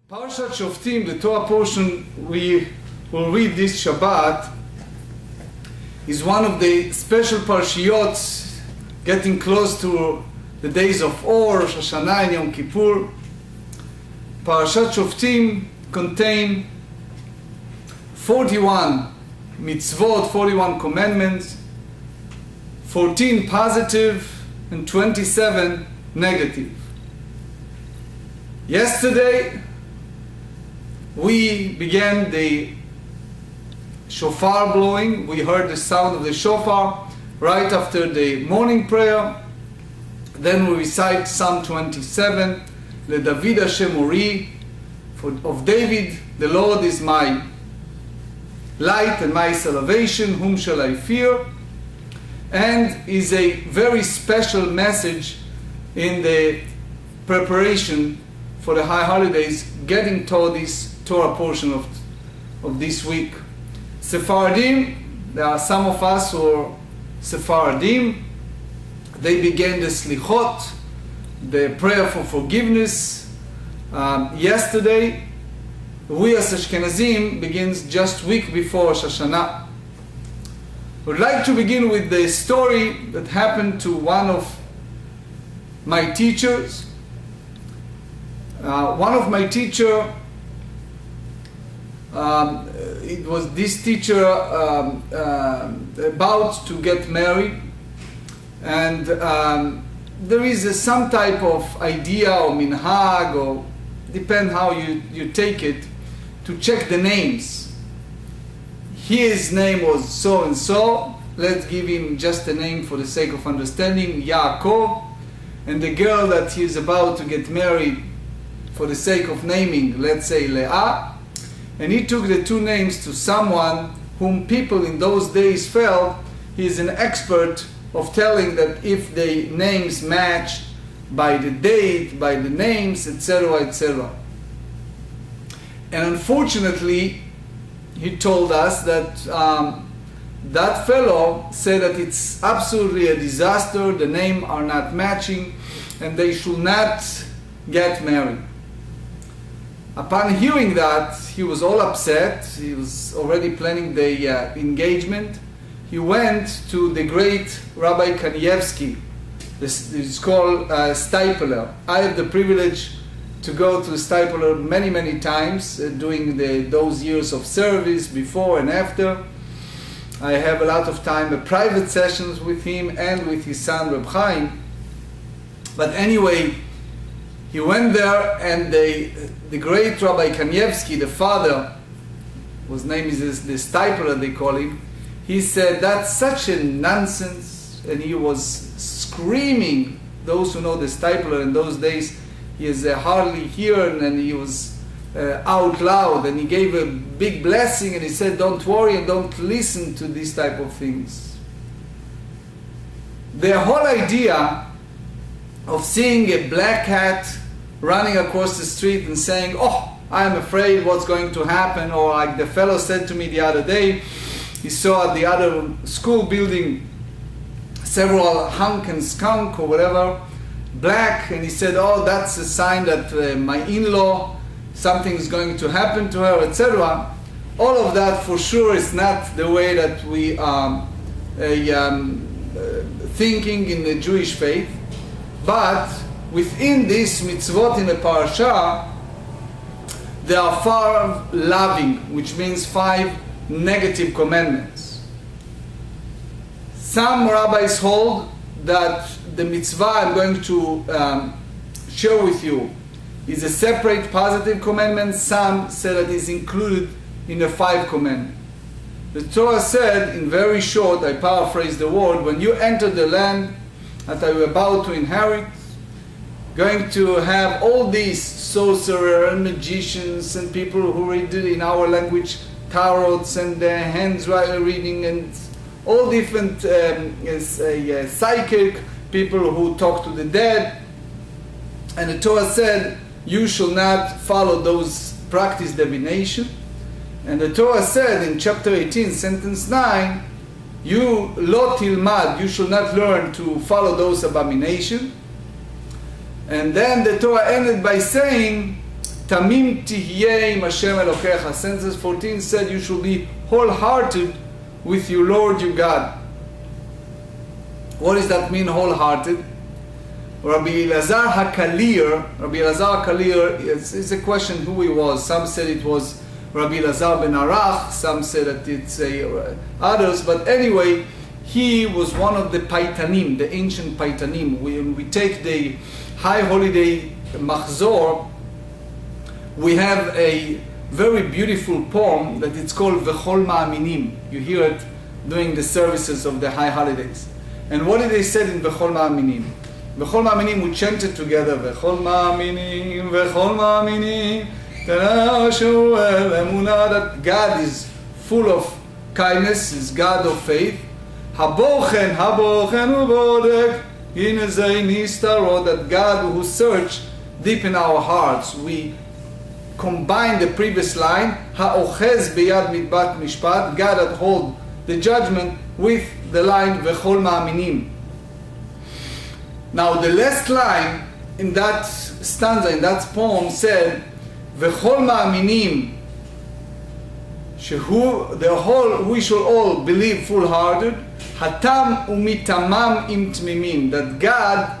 Parshat Shoftim, the Torah portion we will read this Shabbat, is one of the special Parshiyot getting close to the days of Or, Rosh Hashanah and Yom Kippur. Parashat Shoftim contain 41 Mitzvot, 41 commandments, 14 positive and 27 negative. Yesterday we began the shofar blowing. We heard the sound of the shofar right after the morning prayer. Then we recite Psalm 27, Le David Hashem Ori, of David, the Lord is my light and my salvation, whom shall I fear? And is a very special message in the preparation for the high holidays, getting toward this Torah portion of this week. Sephardim, there are some of us who are Sephardim. They began the Slichot, the prayer for forgiveness, yesterday. We as Ashkenazim begins just week before Rosh Hashanah. I would like to begin with the story that happened to one of my teachers. One of my teacher, it was this teacher about to get married, and there is some type of idea or minhag, or depend how you take it, to check the names. His name was so and so, let's give him just a name for the sake of understanding, Yaakov, and the girl that he is about to get married, for the sake of naming, let's say Leah. And he took the two names to someone whom people in those days felt he is an expert of telling that if the names match by the date, by the names, etc., etc. And unfortunately, he told us that that fellow said that it's absolutely a disaster, the names are not matching, and they should not get married. Upon hearing that, he was all upset. He was already planning the engagement. He went to the great Rabbi Kanievsky. This is called Stipler. I have the privilege to go to Stipler many, many times during those years of service, before and after. I have a lot of time, private sessions with him and with his son Reb Chaim. But anyway, he went there, and the great Rabbi Kanievsky, the father, whose name is the Stipler, they call him, he said, that's such a nonsense, and he was screaming. Those who know the Stipler in those days, he is hardly hearing, and he was out loud, and he gave a big blessing, and he said, don't worry and don't listen to these type of things. The whole idea of seeing a black cat running across the street and saying, oh, I'm afraid what's going to happen, or like the fellow said to me the other day, he saw at the other school building several hunk and skunk or whatever, black, and he said, oh, that's a sign that my in-law, something is going to happen to her, etc. All of that for sure is not the way that we are thinking in the Jewish faith. But within this mitzvot in the Parasha, there are 5 loving, which means 5 negative commandments. Some rabbis hold that the mitzvah I'm going to share with you is a separate positive commandment. Some say that it's included in the 5 commandments. The Torah said, in very short, I paraphrase the word, when you enter the land that I am about to inherit, going to have all these sorcerers and magicians and people who read in our language tarots and hands reading and all different psychic people who talk to the dead. And the Torah said, you shall not follow those practice divination. And the Torah said in chapter 18, sentence 9, you lo tilmad, you should not learn to follow those abominations. And then the Torah ended by saying, Tamim tiye im Hashem Elokecha. Sentence 14 said you should be wholehearted with your Lord your God. What does that mean, wholehearted? Rabbi Elazar HaKalir is a question who he was. Some said it was Rabbi Elazar ben Arach, some said that it's others, but anyway, he was one of the Paitanim, the ancient Paitanim. When we take the high holiday Machzor, we have a very beautiful poem that it's called V'chol Ma'aminim. You hear it during the services of the high holidays. And what did they say in V'chol Ma'aminim? V'chol Ma'aminim, we chanted together, V'chol Ma'aminim, V'chol Ma'aminim, that God is full of kindness, is God of faith. Habochen ubodek, that God who search deep in our hearts. We combine the previous line, Ha'ochez beyad mitbat mishpat, God that hold the judgment, with the line V'chol Ma'aminim. Now the last line in that stanza, in that poem said, V'chol Ma'aminim, we shall all believe full-hearted, Hatam umitamam im tmimim, that God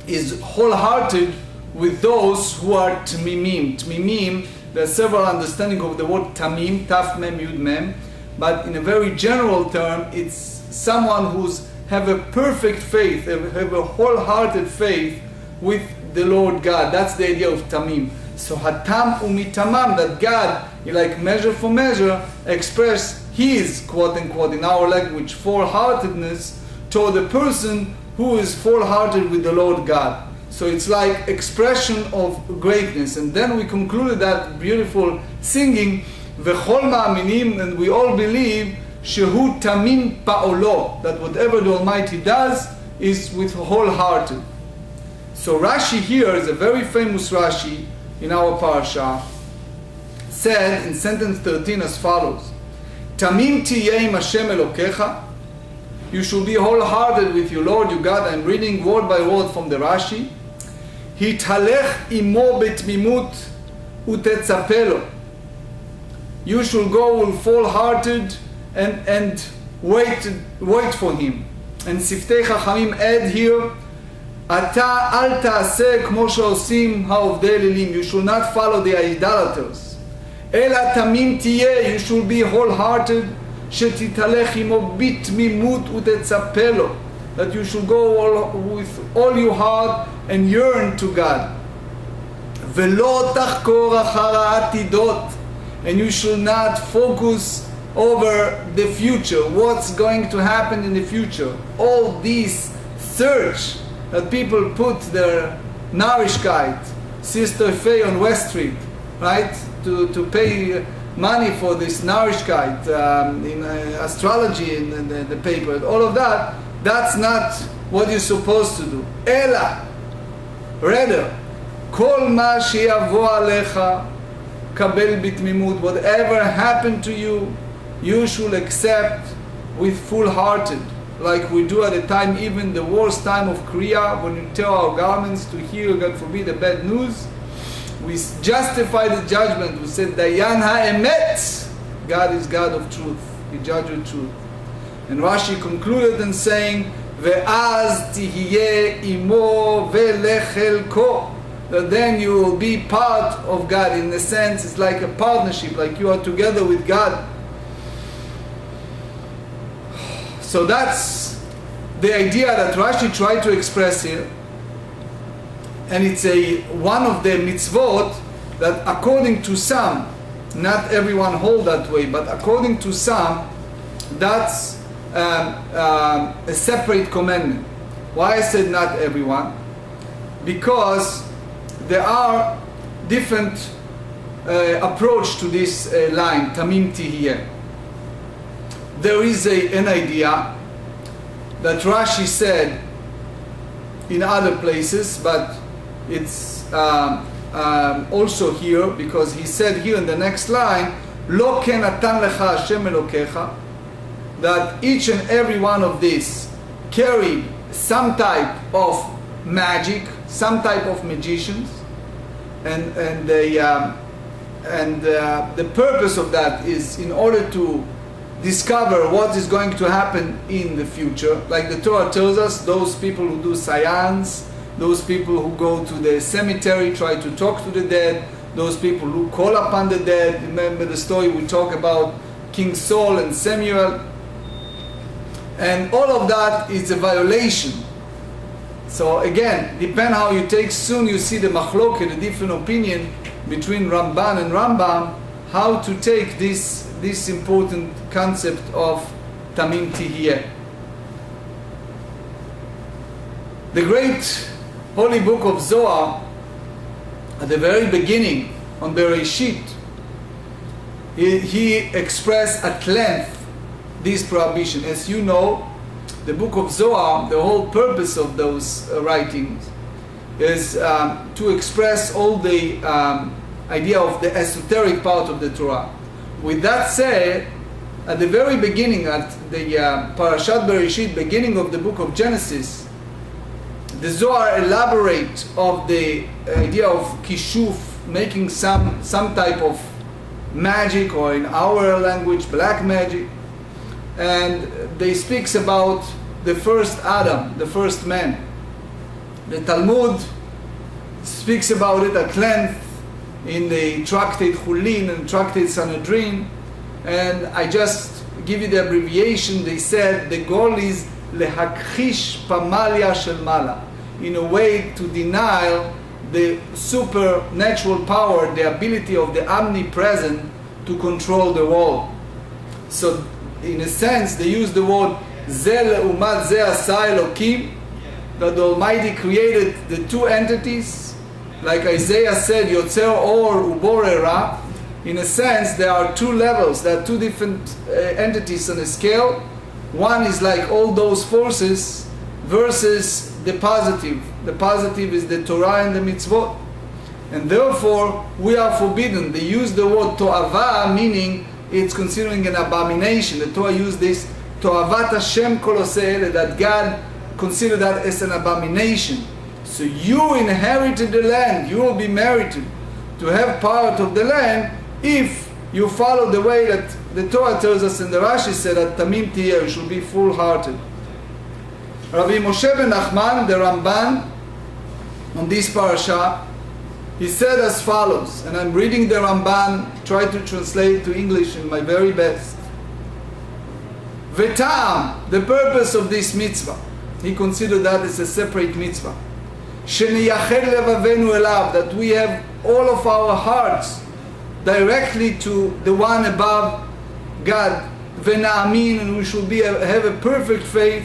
is wholehearted with those who are tmimim. Tmimim, there are several understandings of the word tamim, taf mem yud mem, but in a very general term, it's someone who's have a perfect faith, have a wholehearted faith with the Lord God. That's the idea of tamim. So hatam umitamam, that God, like measure for measure, express his, quote unquote, in our language, full-heartedness toward the person who is full-hearted with the Lord God. So it's like expression of greatness. And then we concluded that beautiful singing, V'chol Ma'aminim, and we all believe, Shehu Tamim Pa'olo, that whatever the Almighty does is with wholehearted. So Rashi here is a very famous Rashi in our Parsha, said in sentence 13 as follows, Tamim Tiye im Hashem Elokecha, you should be wholehearted with your Lord your God. I'm reading word by word from the Rashi. Hitalech imo betmimut utetzapelo. You should go full-hearted and wait for him. And Siftei Chachamim add here, Ata al ta'aseh kmo she'osim ha'ovdei elim. You should not follow the idolaters. Ela tamim tiyeh. You should be wholehearted. Shetitalech imo bitmimut utetzapelo. That you should go with all your heart and yearn to God. Velo tachkor achar ha'atidot. And you should not focus over the future, what's going to happen in the future. All these search that people put their Narishkeit, Sister Faye on West Street, right, to pay money for this Narishkeit, in astrology, in the paper, all of that, that's not what you're supposed to do. Ela, rather, kol ma sheyavo alecha, kabel bitmimut, whatever happened to you, you should accept with full-hearted, like we do at the time, even the worst time of Kriya, when we tear our garments to hear, God forbid, the bad news. We justify the judgment. We say, Dayan ha'emet, God is God of truth. He judges with truth. And Rashi concluded in saying, Ve'az tihye imo ve'lechelko, that then you will be part of God. In a sense, it's like a partnership, like you are together with God. So that's the idea that Rashi tried to express here. And it's one of the mitzvot that according to some, not everyone hold that way, but according to some, that's a separate commandment. Why I said not everyone? Because there are different approach to this line, Tamim Tihiyeh. There is an idea that Rashi said in other places, but it's also here, because he said here in the next line, Lo ken atan lecha Hashem Elokecha, that each and every one of these carry some type of magic, some type of magicians, and the purpose of that is in order to discover what is going to happen in the future. Like the Torah tells us, those people who do science, those people who go to the cemetery, try to talk to the dead, those people who call upon the dead. Remember the story we talk about King Saul and Samuel. And all of that is a violation. So again, depend how you take, soon you see the machloket, the different opinion between Ramban and Rambam, how to take this important concept of Tamim Tiyeh. The great holy book of Zohar, at the very beginning, on Bereshit, he expressed at length this prohibition. As you know, the book of Zohar, the whole purpose of those writings is to express all the idea of the esoteric part of the Torah. With that said, at the very beginning, at the Parashat Bereshit, beginning of the book of Genesis, the Zohar elaborate of the idea of kishuf, making some type of magic, or in our language, black magic. And they speaks about the first Adam, the first man. The Talmud speaks about it at length in the Tractate Hulin and Tractate Sanhedrin, and I just give you the abbreviation. They said the goal is lehakhish pamalia shel mala, in a way to deny the supernatural power, the ability of the omnipresent to control the world. So in a sense they use the word ze leumat ze asa Elokim, that the Almighty created the two entities. Like Isaiah said, Yotzer Or Ubore Ra. In a sense, there are two levels, there are two different entities on a scale. One is like all those forces versus the positive. The positive is the Torah and the Mitzvot. And therefore, we are forbidden. They use the word To'ava, meaning it's considering an abomination. The Torah used this, To'avat Hashem kol oseh ele, that God considered that as an abomination. So you inherited the land, you will be merited to have part of the land if you follow the way that the Torah tells us, and the Rashi said that Tamim Tiyeh, you should be full-hearted. Rabbi Moshe ben Nachman, the Ramban, on this Parasha, he said as follows, and I'm reading the Ramban, try to translate to English in my very best. V'ta'am, the purpose of this mitzvah, he considered that as a separate mitzvah. Sheniyached levavenu elav, that we have all of our hearts directly to the one above God. V'na'amin, and we should have a perfect faith.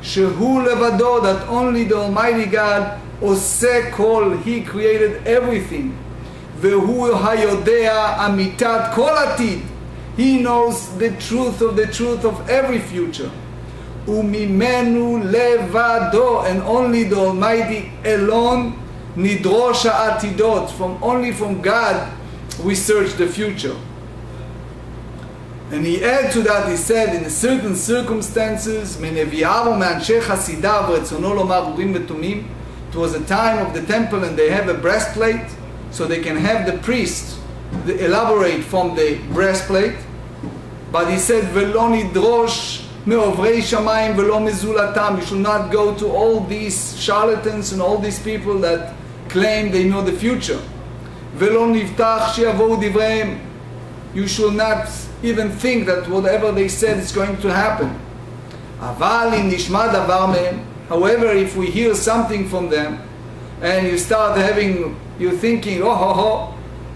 Shehu levado, that only the Almighty God oseh kol, He created everything. Vehu hayodea amitat kol atid, He knows the truth of every future. Umimenu levado, and only the Almighty alone nidrosh ha'atidot, only from God we search the future. And he added to that, he said, in certain circumstances, menevi'av u'me'anshe chasidav retzono lomar urim v'tumim, it was a time of the temple and they have a breastplate, so they can have the priest elaborate from the breastplate. But he said, v'lo nidrosh me'ovrei shamayim v'lo mezulatam, you should not go to all these charlatans and all these people that claim they know the future. V'lo nivtach she'yavohu divreim, you should not even think that whatever they said is going to happen. Aval im nishma davar mehem, however, if we hear something from them, and you start you're thinking,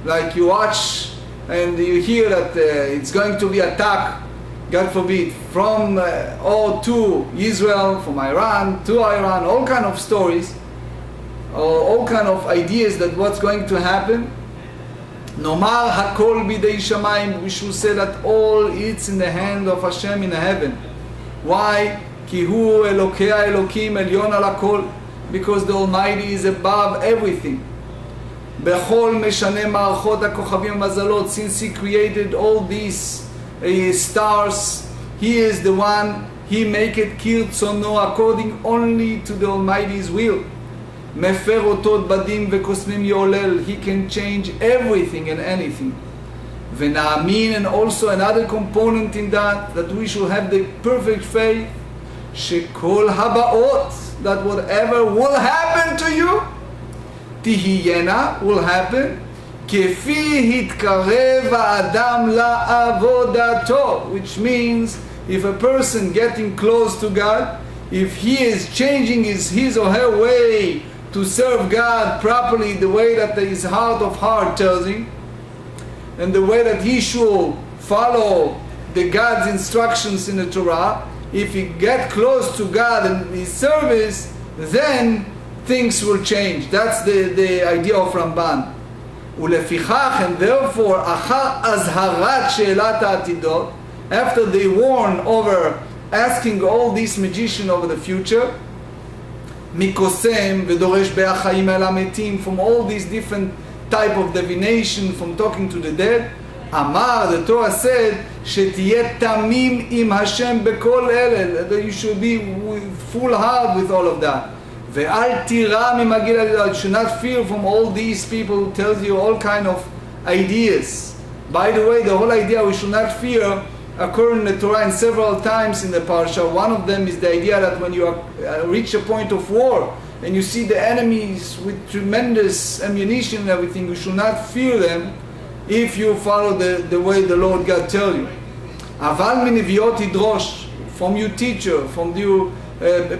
like you watch and you hear that it's going to be attack, God forbid, from or to Israel, from Iran to Iran, all kind of stories, or all kind of ideas that what's going to happen. Nomar hakol bidei shamayim, we should say that all it's in the hand of Hashem in heaven. Why? Ki hu Elokei Elokim elyon al hakol, because the Almighty is above everything. Bechol meshane ma'archot hakochavim mazalot, since He created all these stars, He is the one, he maketh kirtzono, according only to the Almighty's will. Mefer otot badim vekosmim yolel, he can change everything and anything. V'na'amin, and also another component in that we should have the perfect faith, shekol habaot, that whatever will happen to you, tihiyena, will happen, kefi hitkarev ha'adam la'avodato, which means if a person getting close to God, if he is changing his or her way to serve God properly, the way that his heart of heart tells him, and the way that he should follow the God's instructions in the Torah, if he get close to God and his service, then things will change. That's the idea of Ramban. ולפיכך, and therefore, אחר אזהרת שאלת העתידות, after they warn over asking all these magicians over the future, מקוסם ודורש בהחיים אל המתים, from all these different type of divination, from talking to the dead, אמר, the Torah said, שתהיה תמים עם השם בכל אלה, that you should be full heart with all of that. ואל תירא ממגיל עלילה, you should not fear from all these people who tells you all kind of ideas. By the way, the whole idea we should not fear occur in the Torah in several times in the Parsha. One of them is the idea that when you reach a point of war and you see the enemies with tremendous ammunition and everything, you should not fear them if you follow the way the Lord God tells you. אבל מנביאות ידרוש, from your teacher, from you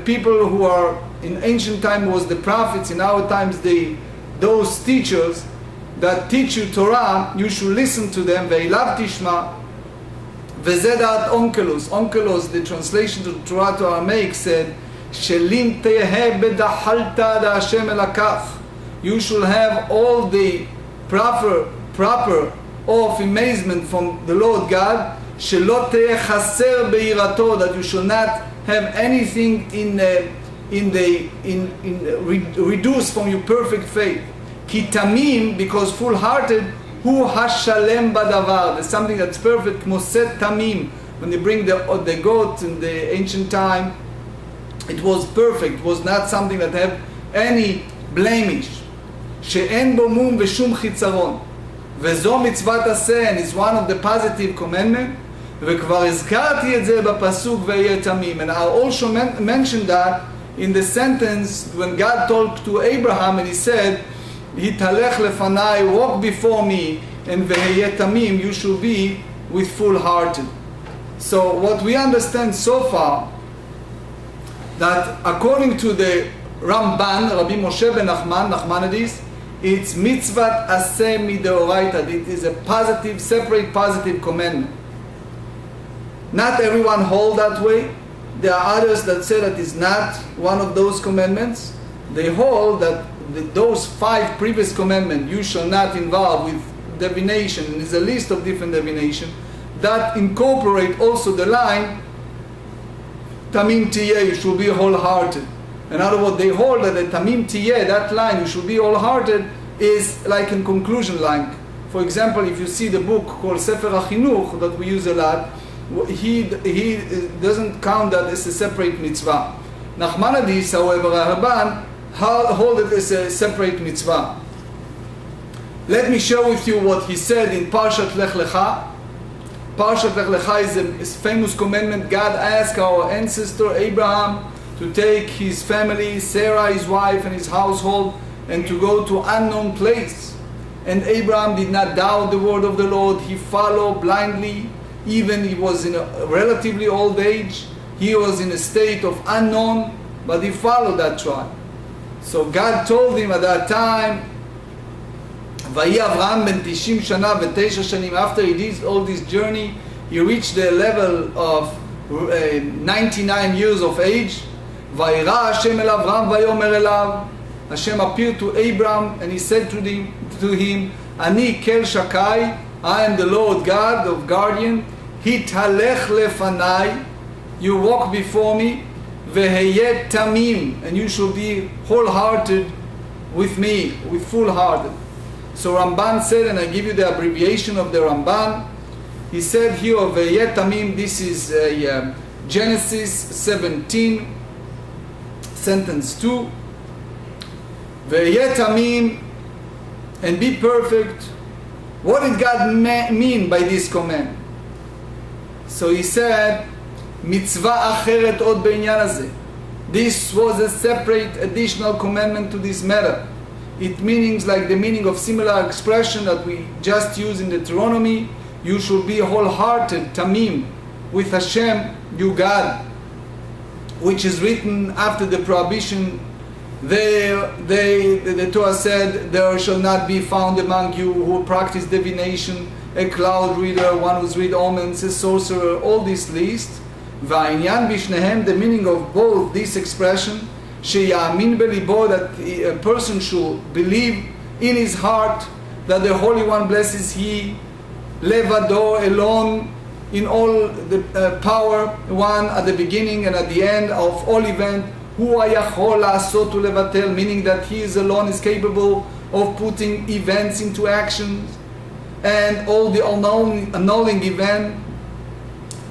people who are in ancient time was the prophets, in our times those teachers that teach you Torah, you should listen to them. ואליו תשמע, וזה דעת אונקלוס. Onkelos, the translation to the Torah to Aramaic, said, שלים תהיה בדחלת להשם אלוקיך. You should have all the proper of amazement from the Lord God, שלא תהיה חסר ביראתו, that you should not have anything reduced from your perfect faith. כי תמים, because full-hearted, הוא השלם בדבר. There's something that's perfect, כמו set תמים. When they bring the goat in the ancient time, it was perfect. It was not something that had any blemish. שאין בו מום ושום חיצרון. וזו מצוות עשה, and it's one of the positive commandments. וכבר הזכרתי את זה בפסוק ויהיה תמים. And I also mentioned that in the sentence when God talked to Abraham and he said, התהלך לפניי, walk before me, and ויהיה תמים, you should be with full hearted. So what we understand so far, that according to the Ramban, Rabbi Moshe ben Nachmanides, it's mitzvat aseh mideoraita. It is a positive, separate positive commandment. Not everyone hold that way. There are others that say that it's not one of those commandments. They hold that those 5 previous commandments, you shall not involve with divination, and there's a list of different divination, that incorporate also the line, Tamim Tiyeh, you should be wholehearted. In other words, they hold that the Tamim Tiyeh, that line, you should be wholehearted, is like a conclusion line. For example, if you see the book called Sefer HaChinuch, that we use a lot, he doesn't count that as a separate mitzvah. Nachmanides, however, Rabban, hold it as a separate mitzvah. Let me share with you what he said in Parshat Lech Lecha. Parshat Lech Lecha is a famous commandment. God asked our ancestor Abraham to take his family, Sarah, his wife, and his household, and to go to unknown place. And Abraham did not doubt the word of the Lord. He followed blindly. Even he was in a relatively old age. He was in a state of unknown, but he followed that tribe. So God told him at that time, ויהי אברהם בן 90 שנה ו9 שנים, after he did all this journey, he reached the level of 99 years of age. וירא השם אל אברהם ויאמר אליו, Hashem appeared to Abraham and he said to him, אני kel Zakai, I am the Lord God of Guardian, התהלך לפניי, you walk before me, והיה תמים, and you shall be wholehearted with me, with full-hearted. So Ramban said, and I give you the abbreviation of the Ramban, he said here of Year Tamim, this is Genesis 17, sentence 2. Year Tamim, and be perfect. What did God mean by this command? So he said, Mitzvah acheret od b'inyan hazeh. This was a separate additional commandment to this matter. It means like the meaning of similar expression that we just used in Deuteronomy. You should be wholehearted, tamim, with Hashem, you God, which is written after the prohibition. The Torah said, there shall not be found among you who practice divination, a cloud reader, one who reads omens, a sorcerer, all this list. Va'inyan bishnehem, the meaning of both this expression, sheyamin belibo, that a person should believe in his heart that the Holy One blesses He, levado, alone, in all the power, one at the beginning and at the end of all event, hu hayachol la'asot ulevatel, meaning that He is alone is capable of putting events into actions, and all the annulling event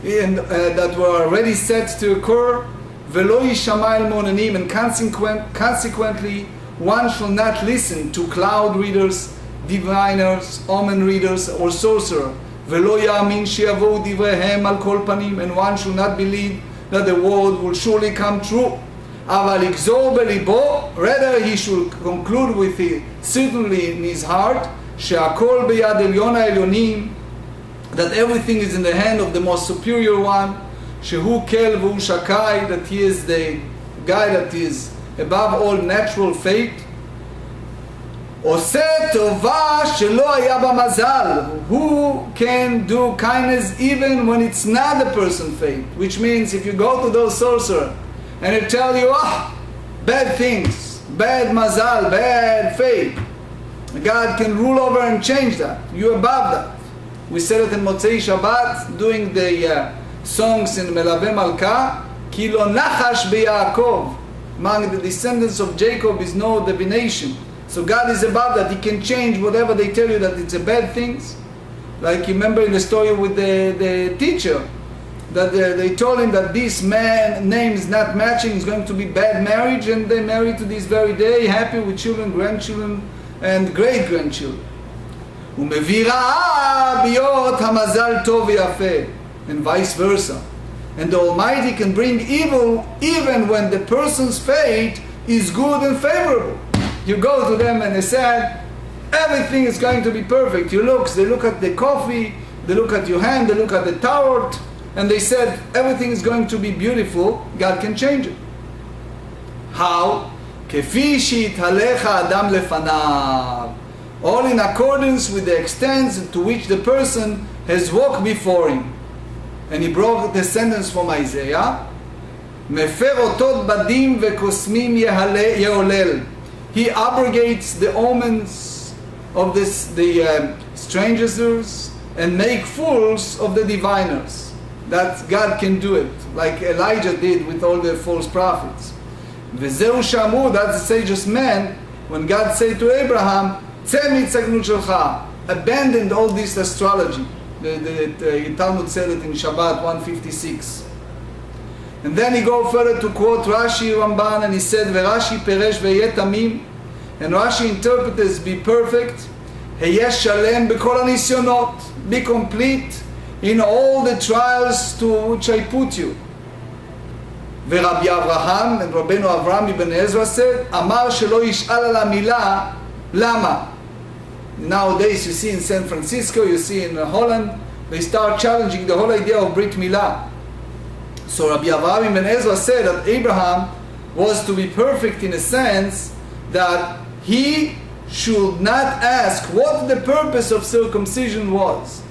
and that were already set to occur, velo yishama el monanim, and consequently one shall not listen to cloud readers, diviners, omen readers, or sorcerer. Velo yamin sheyavo divrehem al kol panim, and one should not believe that the word will surely come true. Aval igzor belibo, rather he should conclude with it, certainly in his heart, she'akol beyad elyon ha'elyonim, that everything is in the hand of the most superior one, shehu kel v'hu shakai, that he is the guy that is above all natural fate. Oseh tova shelo haya b'mazal, who can do kindness even when it's not the person's fate, which means if you go to those sorcerers and they tell you, bad things, bad mazal, bad fate, God can rule over and change that. You're above that. We said it in Motzei Shabbat, doing the songs in Melaveh Malka, Ki lo nachash beYaakov, among the descendants of Jacob is no divination. So God is above that. He can change whatever they tell you that it's a bad things. Like you remember in the story with the teacher, that they told him that this man name is not matching, it's going to be bad marriage, and they married to this very day, happy with children, grandchildren, and great-grandchildren. ומביא רעה ביות המזל טוב ויפה, and vice versa. And the Almighty can bring evil even when the person's fate is good and favorable. You go to them and they said, everything is going to be perfect. They look at the coffee, they look at your hand, they look at the tarot, and they said, everything is going to be beautiful. God can change it. How? כפי שהתהלך האדם לפניו, all in accordance with the extent to which the person has walked before him. And he brought the sentence from Isaiah, מפר אותות בדים וקוסמים יהולל. He abrogates the omens of the strangers and make fools of the diviners. That God can do it, like Elijah did with all the false prophets. וזהו שאמרו, that's the sage's man, when God said to Abraham, צא מהצגנות שלך, abandoned all this astrology. The Talmud said it in Shabbat 156. And then he go further to quote Rashi Ramban, and he said, וראשי פירש ויהיה תמים, and Rashi interpreted as be perfect, היה שלם בכל הניסיונות, be complete in all the trials to which I put you. ורבי אברהם, and רבנו אברהם ibn Ezra said, אמר שלא ישאל על המילה, למה? Nowadays you see in San Francisco, you see in Holland, they start challenging the whole idea of Brit Milah. So Rabbi Avraham ibn Ezra said that Abraham was to be perfect in a sense that he should not ask what the purpose of circumcision was.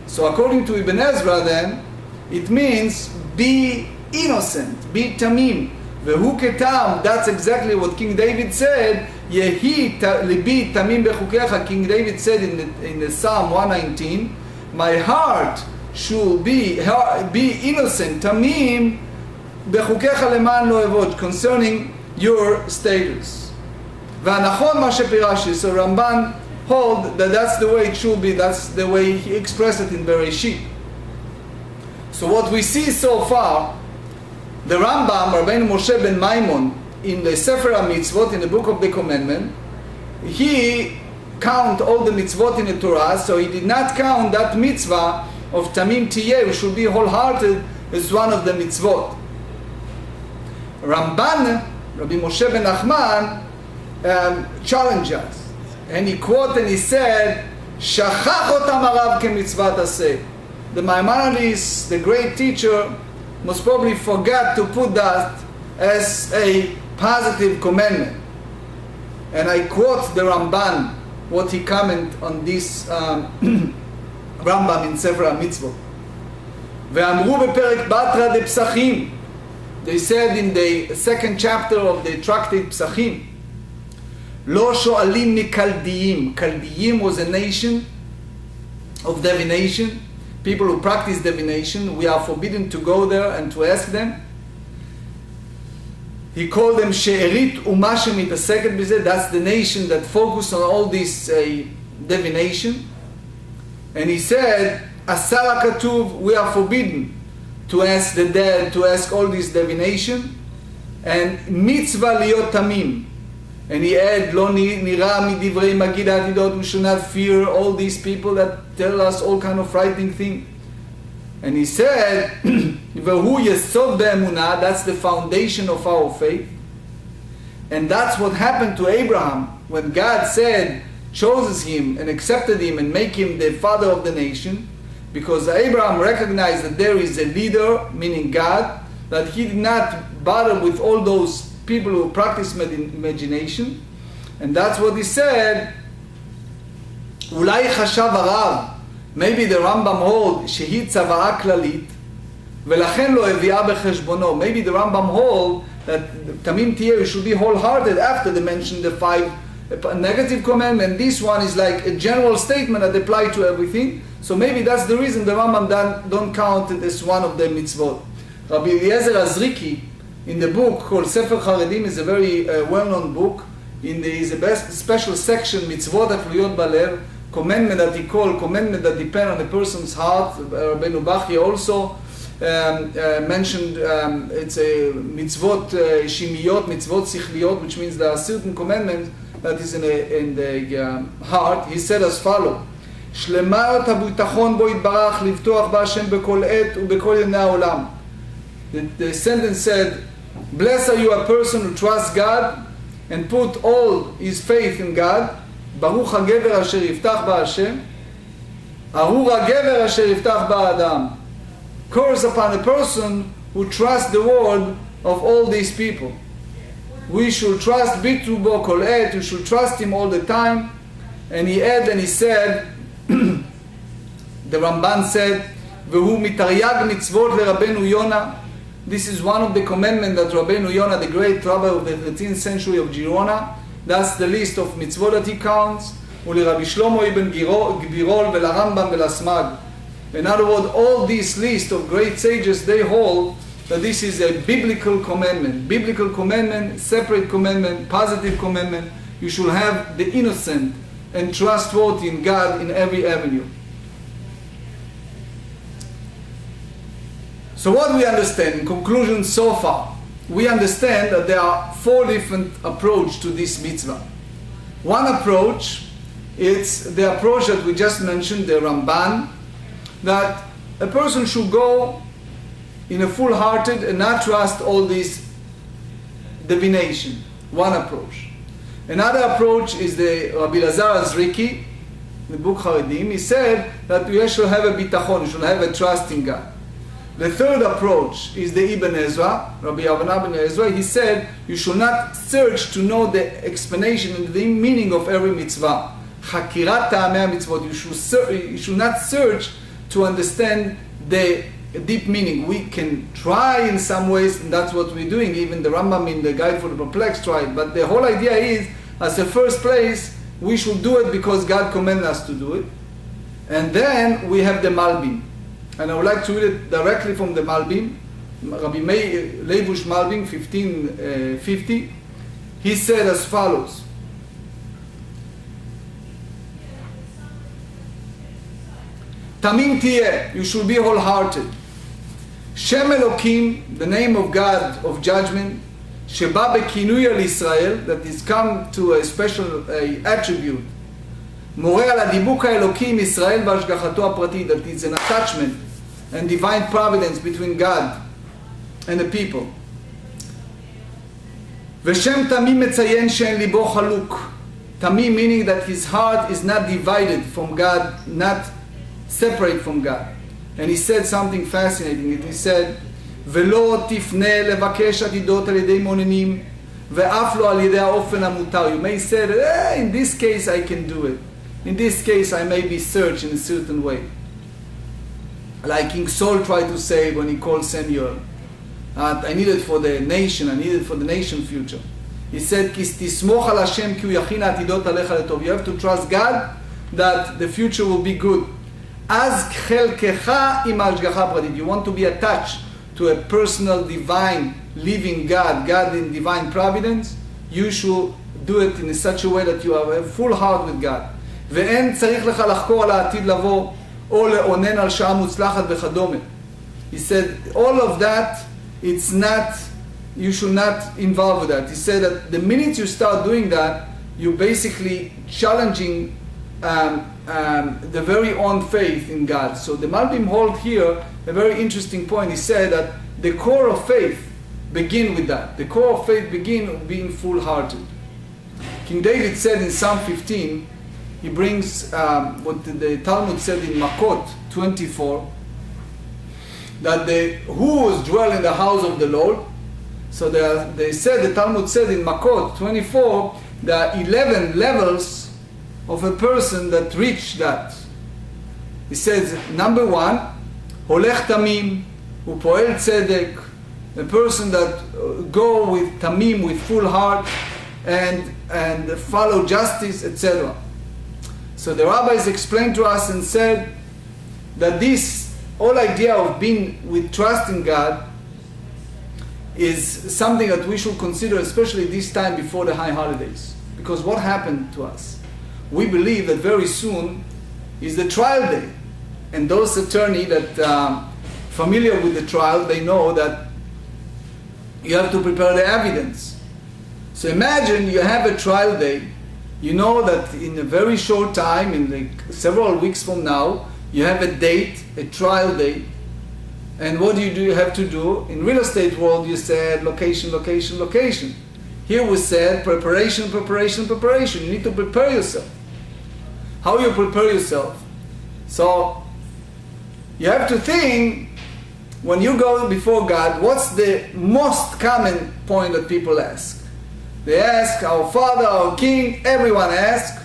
So according to Ibn Ezra then, it means be innocent, be tamim. Vehu ketam, that's exactly what King David said, Yehi libi tamim bechukecha. King David said in the Psalm 119, my heart should be innocent, tamim bechukecha leman lo evod, concerning your status. V'anachon ma shepirashi. So Ramban hold that that's the way it should be, that's the way he expressed it in Bereshit. So what we see so far, the Rambam, Rabbeinu Moshe ben Maimon, in the Sefer HaMitzvot, in the Book of the Commandment, he count all the mitzvot in the Torah, so he did not count that mitzvah of Tamim Tiyeh, who should be wholehearted, as one of the mitzvot. Ramban, Rabbi Moshe ben Nachman, challenged us. And he quoted and he said, Shachach otam harav kemitzvat aseh. The Maimonides, the great teacher, most probably forgot to put that as a positive commandment. And I quote the Ramban, what he comment on this Rambam in Sefer HaMitzvot. ואמרו בפרק בתרא דפסחים, they said in the second chapter of the Tractate Psachim, לא שואלים מקלדיים. Kaldiyim was a nation of divination, people who practice divination. We are forbidden to go there and to ask them. He called them שארית אומה שמתעסקת בזה. That's the nation that focused on all this divination. And he said, אסר הכתוב, we are forbidden to ask the dead, to ask all this divination. And מצווה להיות תמים. And he added, לא נראה מדברי מגיד העתידות, we should not fear all these people that tell us all kind of frightening things. And he said, והוא יסוד באמונה, that's the foundation of our faith. And that's what happened to Abraham when God said, chose him and accepted him and make him the father of the nation, because Abraham recognized that there is a leader, meaning God, that he did not bother with all those people who practice imagination. And that's what he said, אולי חשב הרב, maybe the Rambam hold שהיא צוואה כללית ולכן לא הביאה בחשבונו. Maybe the Rambam hold that תמים תהיה, should be wholehearted after they mentioned the 5 negative commandments. This one is like a general statement that applies to everything. So maybe that's the reason the Rambam don't count it as one of the mitzvot. Rabbi Eliezer Azriki, in the book called Sefer Charedim, is a very well-known book. There is a special section, mitzvot התלויות בלב, commandment that he called commandment that depend on a person's heart. Rabbeinu Bachya also mentioned it's a mitzvot shimiyot, mitzvot sichliot, which means there are certain commandments that is in the heart. He said as follows: שלמת הביטחון בו יתברך לבטוח בהשם בכל עת ובכל ימי העולם. The sentence said, blessed are you a person who trusts God and put all his faith in God. ברוך הגבר אשר יפתח בה השם, ארור הגבר אשר יפתח בה האדם. Curse upon a person who trusts the word of all these people. We should trust ביטו בו כל עת, we should trust him all the time. And he added and he said, the Ramban said, והוא מתרי"ג מצוות לרבנו יונה. This is one of the commandments that Rabbeinu Yonah, the great rabbi of the 13th century of Girona, that's the list of mitzvot that he counts. ולרבי שלמה אבן גבירול ולרמב"ם ולסמ"ג. In other words, all this list of great sages, they hold that this is a biblical commandment. Biblical commandment, separate commandment, positive commandment. You should have the innocent and trustworthy in God in every avenue. So what we understand in conclusion so far, we understand that there are 4 different approaches to this mitzvah. One approach is the approach that we just mentioned, the Ramban, that a person should go in a full-hearted and not trust all this divination. One approach. Another approach is the Rabbi Elazar Azriki, the book Haredim. He said that you should have a bitachon, you should have a trust in God. The third approach is the Ibn Ezra, Rabbi Yochanan Ibn Ezra. He said you should not search to know the explanation and the meaning of every mitzvah. Chakirat ta'amei mitzvot. You should not search to understand the deep meaning. We can try in some ways, and that's what we're doing. Even the Rambam in the Guide for the Perplexed tried. But the whole idea is, as a first place, we should do it because God commanded us to do it. And then we have the Malbim. And I would like to read it directly from the Malbim, Rabbi Leibush Malbim, 1550. He said as follows: Tamim Tiyeh, you should be wholehearted. Shem Elokim, the name of God of judgment, שבא בכינוי על ישראל, that is come to a special attribute, מורה על הדיבוק האלוקי עם ישראל והשגחתו הפרטית, that is an attachment and divine providence between God and the people. ושם תמים מציין שאין ליבו חלוק. תמים meaning that his heart is not divided from God, not separate from God. And he said something fascinating. He said, ולא תפנה לבקש עתידות על ידי מוננים, ואף לא על ידי האופן המותר. You may say that, in this case I can do it. In this case I may be searched in a certain way. Like King Saul tried to say when he called Samuel, I need it for the nation, I need it for the nation future. He said, כי תסמוך על השם כי הוא יכין העתידות עליך לטוב. You have to trust God that the future will be good. אז חלקך עם ההשגחה הפרטית. You want to be attached to a personal, divine, living God, God in divine providence, you should do it in such a way that you have a full heart with God. ואין צריך לך לחקור על העתיד לבוא, או לעונן על שעה מוצלחת וכדומה. He said, all of that, it's not, you should not involve with that. He said that the minute you start doing that, you're basically challenging the very own faith in God. So the Malbim hold here a very interesting point. He said that the core of faith begin with that. The core of faith begin with being full-hearted. King David said in Psalm 15, he brings what the Talmud said in Makot 24, that who dwell in the house of the Lord. So they said, the Talmud said in Makot 24, there are 11 levels of a person that reach that. He says, number 1, הולך תמים, הוא פועל צדק, a person that go with tamim, with full heart, and follow justice, etc. So the rabbis explained to us and said that this whole idea of being with trust in God is something that we should consider, especially this time before the high holidays. Because what happened to us? We believe that very soon is the trial day. And those attorneys that familiar with the trial, they know that you have to prepare the evidence. So imagine you have a trial day. You know that in a very short time, in like several weeks from now, you have a date, a trial date. And what do you have to do? In real estate world, you said location, location, location. Here we said preparation, preparation, preparation. You need to prepare yourself. How you prepare yourself? So you have to think, when you go before God, what's the most common point that people ask? They ask, our Father, our King, everyone asks,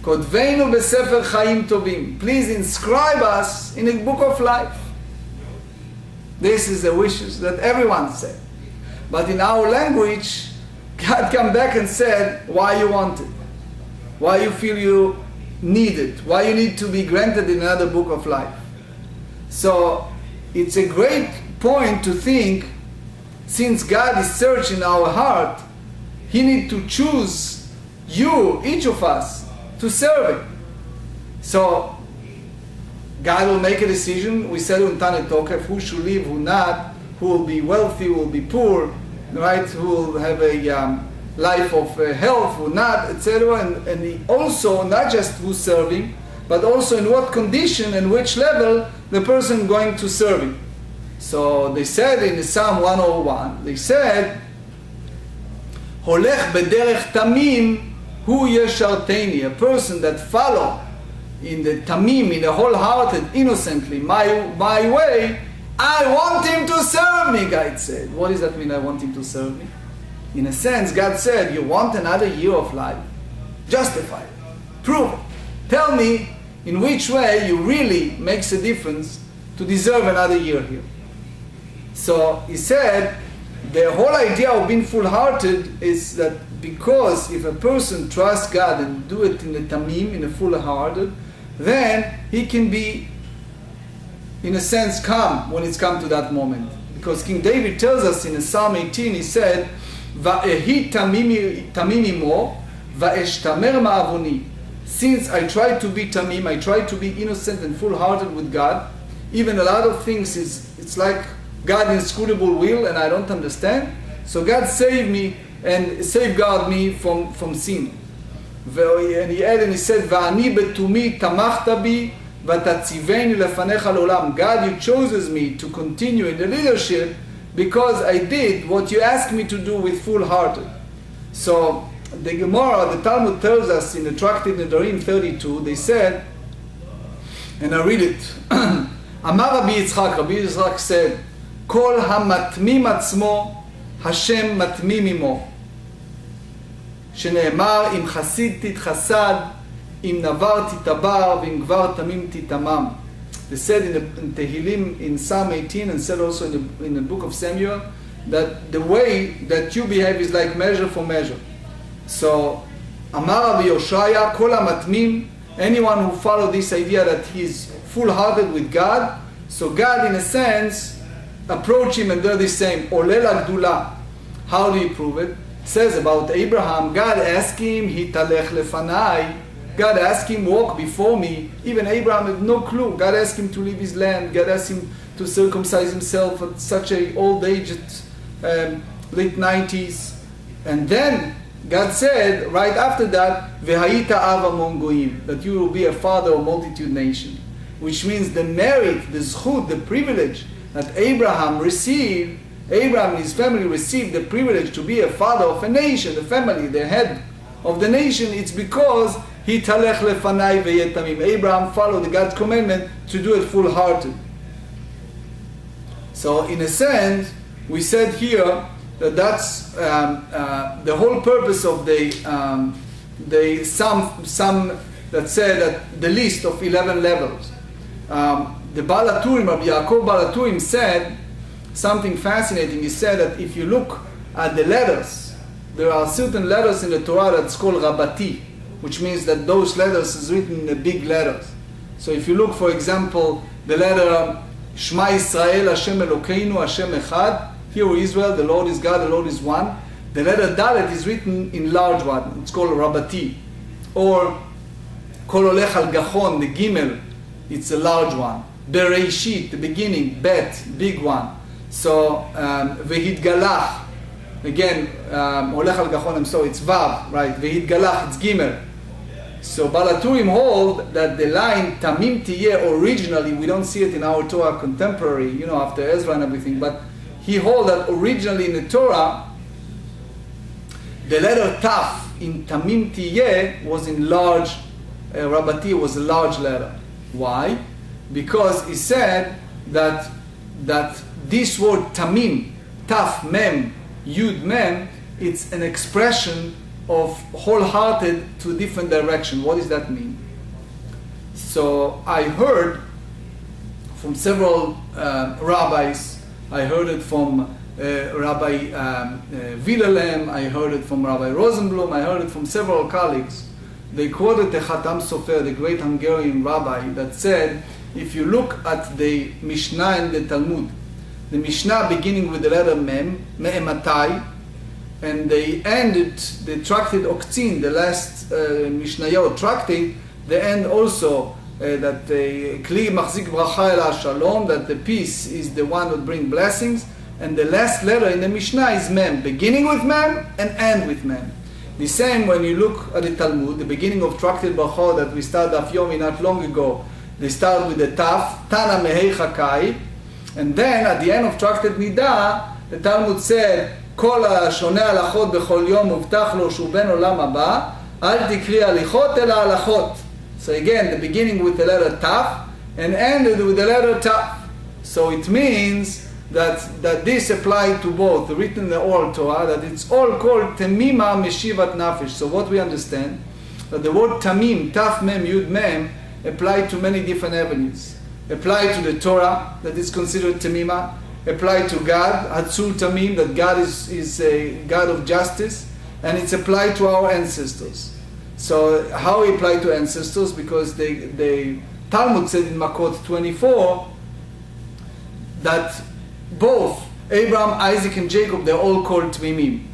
Kodveinu besefer chaim tovim. Please inscribe us in a book of life. This is the wishes that everyone said. But in our language, God came back and said, why you want it? Why you feel you need it? Why you need to be granted in another book of life? So it's a great point to think, since God is searching our heart, He needs to choose you, each of us, to serve Him. So God will make a decision. We said in Tane Tokef, who should live, who not, who will be wealthy, who will be poor, right? Who will have a life of health, who not, etc. And he also, not just who's serving, but also in what condition and which level the person going to serve him. So they said in Psalm 101, they said, הולך בדרך תמים הוא ישרתני. A person that follow in the tamim, in the wholehearted, innocently, my way, I want him to serve me, God said. What does that mean, I want him to serve me? In a sense, God said, you want another year of life? Justify it. Prove it. Tell me in which way you really makes a difference to deserve another year here. So he said, the whole idea of being full-hearted is that because if a person trusts God and do it in the tamim, in the full-hearted, then he can be, in a sense, calm when it's come to that moment. Because King David tells us in Psalm 18, he said, "Va'ehi tamim imo, va'eshtamer ma'avoni." Since I try to be tamim, I try to be innocent and full-hearted with God, even a lot of things it's like God's inscrutable will and I don't understand. So God save me and safeguard me from sin. And he added and he said, ואני בתומי תמכת בי ותציבני לפניך לעולם. God, you chose me to continue in the leadership because I did what you asked me to do with full hearted. So the Gemara, the Talmud tells us in the Tractate Nedarim 32, they said, and I read it, Amar Rabbi Yitzchak said, Kol hamatmim atzmo, Hashem matmim imo. שנאמר, אם חסיד תתחסד, אם נבר תתבר, ואם גבר תמים תתמם. They said in Tehillim, in Psalm 18, and said also in the book of Samuel, that the way that you behave is like measure for measure. So, Amar Rabbi Yoshaya, Kol hamatmim, anyone who follows this idea that he is full-hearted with God, so God, in a sense, approach him and do the same. Oleh l'gdula. How do you prove it? Says about Abraham, God asked him, Hitalech lefanai. God asked him, walk before me. Even Abraham had no clue. God asked him to leave his land. God asked him to circumcise himself at such an old age, at late 90s. And then God said, right after that, V'hayita av among goyim, that you will be a father of multitude nation. Which means the merit, the zchut, the privilege that Abraham received, Abraham and his family received the privilege to be a father of a nation, the family, the head of the nation. It's because he talech lefanai veyetamim. Abraham followed God's commandment to do it full-hearted. So in a sense, we said here that that's the whole purpose of some that said that the list of 11 levels. The Baal HaTurim, Rabbi Yaakov Baal HaTurim said something fascinating. He said that if you look at the letters, there are certain letters in the Torah that's called Rabati, which means that those letters is written in the big letters. So if you look, for example, the letter Shema Yisrael, Hashem Elokeinu, Hashem Echad, Hear Israel, the Lord is God, the Lord is one. The letter Dalet is written in large one. It's called Rabati. Or Kol Olech Al Gachon, the Gimel, it's a large one. Bereishit, the beginning, Bet, big one. So, Vehidgalach, again, Olech Al Gachon, I'm sorry, it's Vav, right? Vehidgalach, it's Gimel. So, Baal HaTurim hold that the line Tamim Tiyeh, originally, we don't see it in our Torah contemporary, after Ezra and everything, but he hold that originally in the Torah, the letter Taf in Tamim Tiyeh was in large, Rabati was a large letter. Why? Because he said that this word Tamim, Taf, Mem, Yud, Mem, it's an expression of wholehearted to a different direction. What does that mean? So I heard from several rabbis. I heard it from Rabbi Weisblum, I heard it from Rabbi Rosenblum, I heard it from several colleagues. They quoted the Chatam Sofer, the great Hungarian rabbi, that said, if you look at the Mishnah and the Talmud, the Mishnah beginning with the letter Mem, Me'ematai, and they ended the Tractate Oktzin, the last Mishnayot Tractate, they end also that the Kli Machzik Bracha El Shalom, that the peace is the one that brings blessings, and the last letter in the Mishnah is Mem, beginning with Mem and end with Mem. The same when you look at the Talmud, the beginning of Tractate Brachot that we started Daf Yomi not long ago, they start with the Taf, Tana Mehei Chakai, and then at the end of Tractate Nida, the Talmud said, כל השונה הלכות בכל יום מובטח לו שהוא בן עולם הבא, אל תקריא הליכות אלא הלכות. So again, the beginning with the letter Taf and ended with the letter Taf. So it means that this applied to both, the written and the oral Torah, that it's all called Temima Meshivat Nafesh. So what we understand, that the word Tamim, Taf Mem, Yud Mem, applied to many different avenues. Applied to the Torah, that is considered Temima. Applied to God, Hatzul Tamim, that God is a God of justice. And it's applied to our ancestors. So how we apply to ancestors? Because the Talmud said in Makot 24 that both Abraham, Isaac, and Jacob, they're all called Tmimim.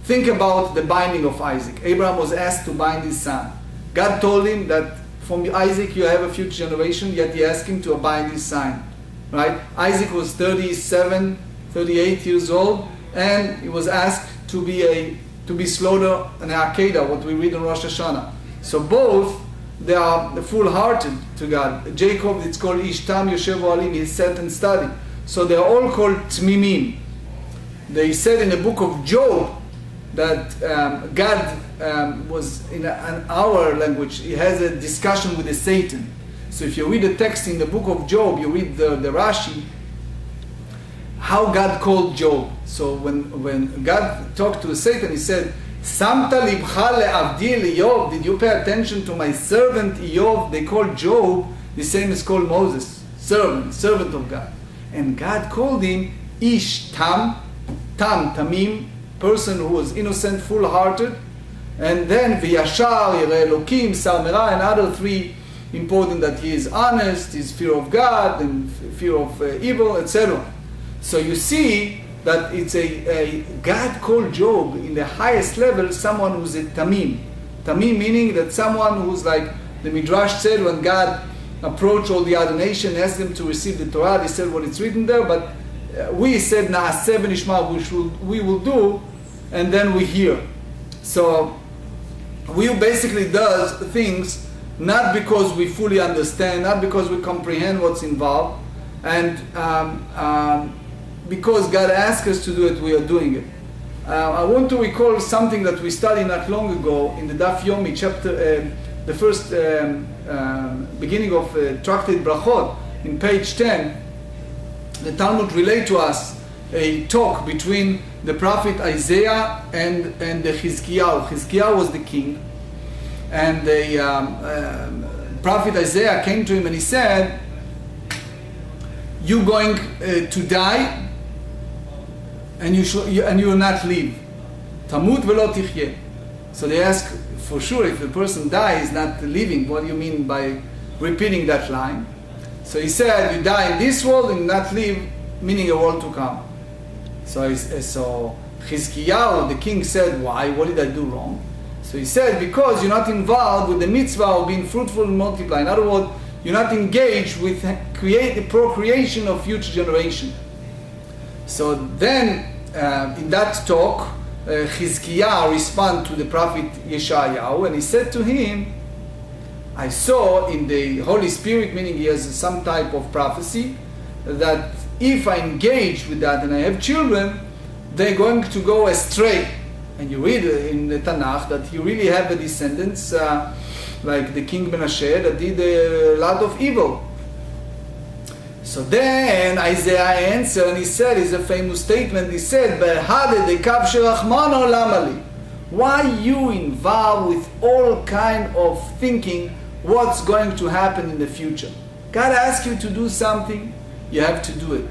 Think about the binding of Isaac. Abraham was asked to bind his son. God told him that from Isaac you have a future generation, yet he asked him to bind his son. right? Isaac was 37, 38 years old, and he was asked to be slaughtered in Akedah, what we read in Rosh Hashanah. So both, they are full-hearted to God. Jacob, it's called Ish Tam Yoshev Ohalim, he sat and studied. So they are all called Tmimim. They said in the book of Job that God was, in our language, he has a discussion with the Satan. So if you read the text in the book of Job, you read the Rashi, how God called Job. So when God talked to Satan, he said, Samta libcha le'avdi Eiyov, did you pay attention to my servant Eiyov? They called Job, the same as called Moses, servant of God. And God called him Ish Tamim, person who was innocent, full-hearted. And then V'yashar, Yireh Elokim, Sarmera, and other three important, that he is honest, his fear of God, and fear of evil, etc. So you see that it's a God called Job in the highest level, someone who's a Tamim. Tamim meaning that someone who's like the Midrash said, when God approached all the other nations, asked them to receive the Torah, they said what it's written there, but we said Na'aseh v'nishma, we will do, and then we hear. So we basically does things not because we fully understand, not because we comprehend what's involved, and because God asked us to do it, we are doing it. I want to recall something that we studied not long ago in the Daf Yomi chapter, the first beginning of Tractate Brachot, in page 10. The Talmud relate to us a talk between the prophet Isaiah and the Chizkiyahu. Chizkiyahu was the king, and the prophet Isaiah came to him and he said, "You're going to die, and you will not live. Tamut velo tichye." So they ask, for sure, if the person dies, not living, what do you mean by repeating that line? So he said, you die in this world and not live, meaning a world to come. So Chizkiyahu, the king, said, why? What did I do wrong? So he said, because you're not involved with the mitzvah of being fruitful and multiply. In other words, you're not engaged with the procreation of future generation. So then, in that talk, Chizkiyahu responded to the prophet Yeshayahu, and he said to him, I saw in the Holy Spirit, meaning he has some type of prophecy, that if I engage with that and I have children, they're going to go astray. And you read in the Tanakh that you really have the descendants, like the king Menashe, that did a lot of evil. So then Isaiah answered, and he said, it's a famous statement, he said, why you involved with all kind of thinking what's going to happen in the future? God asks you to do something, you have to do it.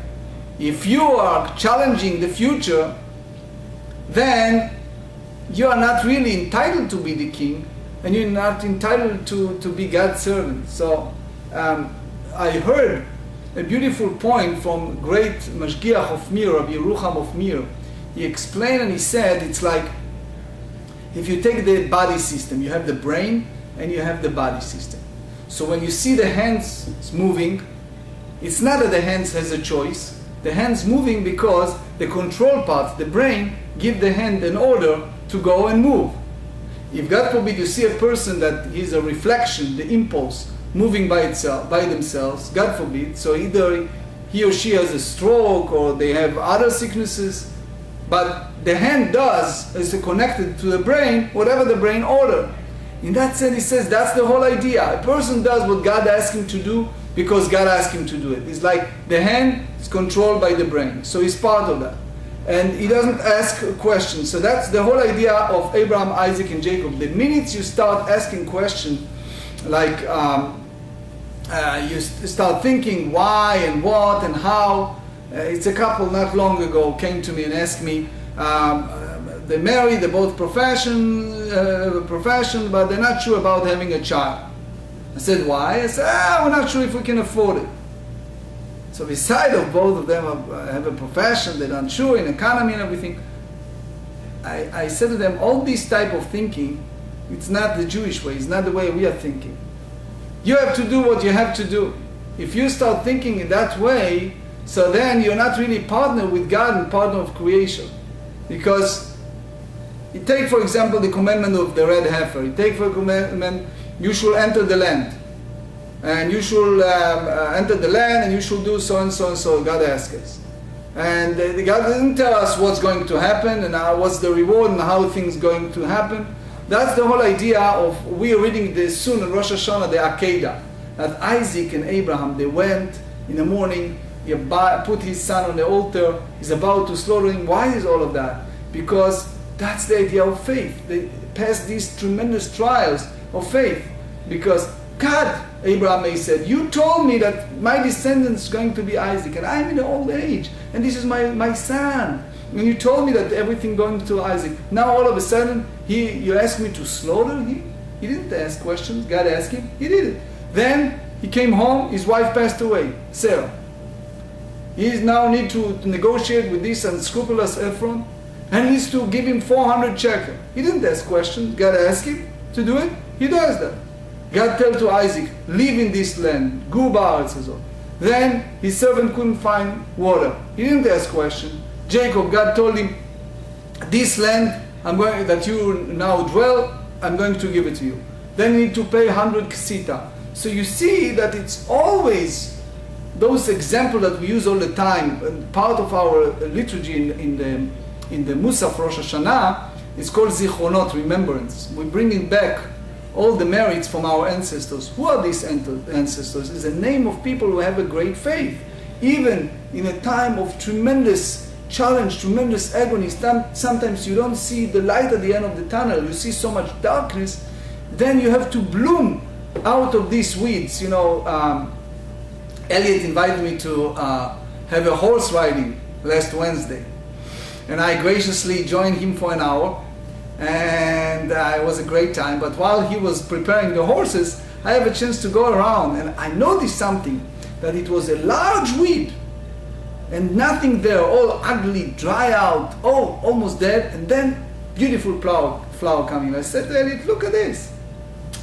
If you are challenging the future, then you are not really entitled to be the king, and you're not entitled to be God's servant. So I heard a beautiful point from great Mashgiach of Mir, Rabbi Yerucham of Mir. He explained and he said, it's like, if you take the body system, you have the brain and you have the body system. So when you see the hands moving, it's not that the hands has a choice. The hands moving because the control part, the brain, give the hand an order to go and move. If God forbid you see a person that is a reflection, the impulse, moving by themselves, God forbid, so either he or she has a stroke or they have other sicknesses, but the hand is connected to the brain, whatever the brain order. In that sense, he says that's the whole idea. A person does what God asked him to do because God asked him to do it. It's like the hand is controlled by the brain, so he's part of that. And he doesn't ask questions. So that's the whole idea of Abraham, Isaac, and Jacob. The minute you start asking questions, like you start thinking why and what and how. It's a couple not long ago came to me and asked me, they married, they're both profession, but they're not sure about having a child. I said, why? I said, we're not sure if we can afford it. So beside of both of them have a profession, they're not sure in economy and everything. I said to them, all this type of thinking, it's not the Jewish way, it's not the way we are thinking. You have to do what you have to do. if you start thinking in that way, so then you're not really partner with God and partner of creation. Because you take, for example, the commandment of the red heifer. You take for commandment, you shall enter the land. And you shall enter the land and you shall do so and so and so, God asks us. And God didn't tell us what's going to happen and what's the reward and how things going to happen. That's the whole idea of, we are reading this soon in Rosh Hashanah, the Akedah. That Isaac and Abraham, they went in the morning, he put his son on the altar, he's about to slaughter him. Why is all of that? Because that's the idea of faith. They passed these tremendous trials of faith. Because God, Abraham said, you told me that my descendants is going to be Isaac, and I'm in old age, and this is my son. And you told me that everything going to Isaac. Now all of a sudden, you ask me to slaughter him? He didn't ask questions. God asked him. He did it. Then he came home, his wife passed away, Sarah. He now need to negotiate with this unscrupulous Ephron, and needs to give him 400 shekel. He didn't ask questions. God asked him to do it. He does that. God told to Isaac, live in this land, go ba'aretz hazot. Then his servant couldn't find water. He didn't ask questions. Jacob, God told him, this land that you now dwell, I'm going to give it to you. Then you need to pay 100 ksita. So you see that it's always those examples that we use all the time. And part of our liturgy in the Musaf Rosh Hashanah is called Zichronot, remembrance. We're bringing back all the merits from our ancestors. Who are these ancestors? It's a name of people who have a great faith. Even in a time of tremendous challenge, tremendous agony, sometimes you don't see the light at the end of the tunnel, you see so much darkness, then you have to bloom out of these weeds. You know, Elliot invited me to have a horse riding last Wednesday. And I graciously joined him for an hour. And it was a great time. But while he was preparing the horses, I have a chance to go around. And I noticed something, that it was a large weed. And nothing there, all ugly, dry out, all almost dead. And then beautiful flower coming. I said to Elliot, look at this.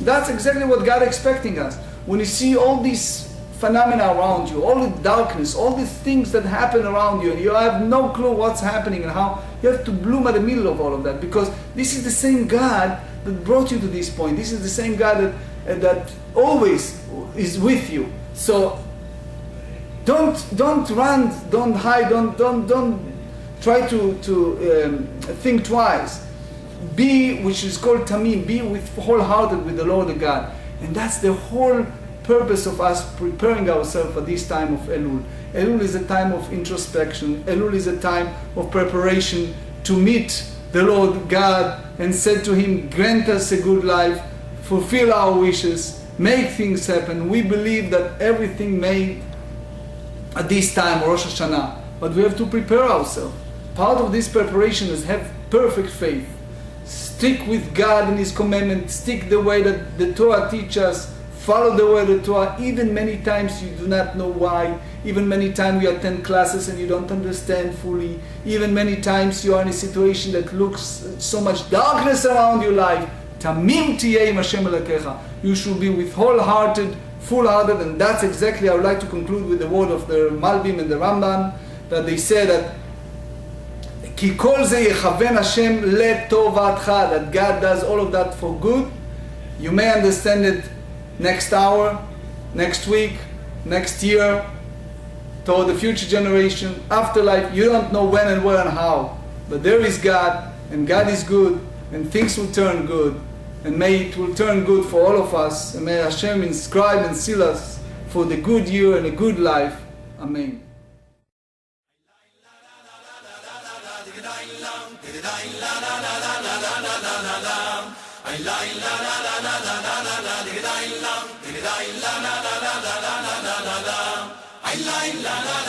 That's exactly what God is expecting us. When you see all these phenomena around you, all the darkness, all these things that happen around you, and you have no clue what's happening and how, you have to bloom at the middle of all of that, because this is the same God that brought you to this point. This is the same God that always is with you. So don't run, don't hide, don't try to think twice. Be, which is called Tamim, be wholehearted with the Lord God. And that's the whole purpose of us preparing ourselves for this time of Elul. Elul is a time of introspection. Elul is a time of preparation to meet the Lord God and said to Him, grant us a good life, fulfill our wishes, make things happen. We believe that everything made at this time, Rosh Hashanah, but we have to prepare ourselves. Part of this preparation is have perfect faith. Stick with God and His commandment. Stick the way that the Torah teaches us. Follow the way of the Torah. Even many times you do not know why. Even many times you attend classes and you don't understand fully. Even many times you are in a situation that looks so much darkness around your life. Tamim Tiyeh im Hashem Elokicha. You should be with wholehearted, full-hearted, and that's exactly, I would like to conclude with the word of the Malbim and the Rambam, that they say that Ki kol ze yechaven Hashem letovatcha, that God does all of that for good. You may understand it next hour, next week, next year, toward the future generation, afterlife. You don't know when and where and how, but there is God, and God is good, and things will turn good, and may it will turn good for all of us, and may Hashem inscribe and seal us for the good year and a good life. Amen. La la la